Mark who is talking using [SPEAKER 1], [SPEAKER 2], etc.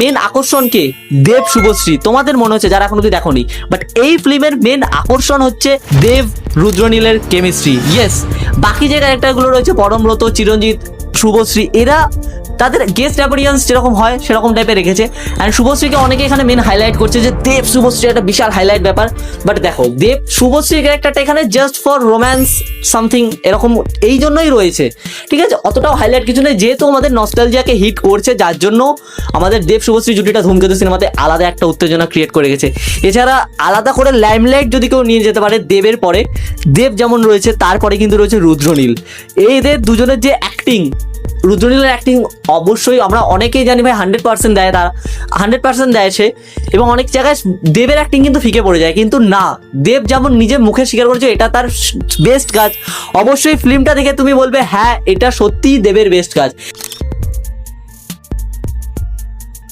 [SPEAKER 1] Main আকর্ষণ কে? দেব শুভশ্রী। তোমাদের মনে হচ্ছে যারা এখন অব্দি দেখোনি, বাট এই ফিল্মের মেন আকর্ষণ হচ্ছে দেব রুদ্রনীলের কেমিস্ট্রি। ইয়েস, বাকি যে ক্যারেক্টারগুলো রয়েছে পরমব্রত, চিরঞ্জিত, শুভশ্রী, এরা তাদের গেস্ট অ্যাপিয়ারেন্স যেরকম হয় সেরকম টাইপের রেখেছে। অ্যান্ড শুভশ্রীকে অনেকে এখানে মেন হাইলাইট করছে যে দেব শুভশ্রী একটা বিশাল হাইলাইট ব্যাপার। বাট দেখো, দেব শুভশ্রী ক্যারেক্টারটা এখানে জাস্ট ফর রোম্যান্স সামথিং এরকম এই জন্যই রয়েছে, ঠিক আছে? অতটাও হাইলাইট কিছু নেই, যেহেতু আমাদের নস্টালজিয়াকে হিট করছে, যার জন্য আমাদের দেব শুভশ্রী জুটিটা ধূমকেতু সিনেমাতে আলাদা একটা উত্তেজনা ক্রিয়েট করে গেছে। এছাড়া আলাদা করে লাইমলাইট যদি কেউ নিয়ে যেতে পারে দেবের পরে, দেব যেমন রয়েছে তারপরে কিন্তু রয়েছে রুদ্রনীল। এদের দুজনের যে অ্যাক্টিং, রুদ্রনীলের অ্যাক্টিং অবশ্যই আমরা অনেকেই জানি ভাই 100% দেয়, তারা 100% দেয় সে, এবং অনেক জায়গায় দেবের অ্যাক্টিং কিন্তু ফিকে পড়ে যায়। কিন্তু না, দেব যেমন নিজে মুখে স্বীকার করেছে এটা তার বেস্ট কাজ, অবশ্যই ফিল্মটা দেখে তুমি বলবে হ্যাঁ এটা সত্যিই দেবের বেস্ট কাজ।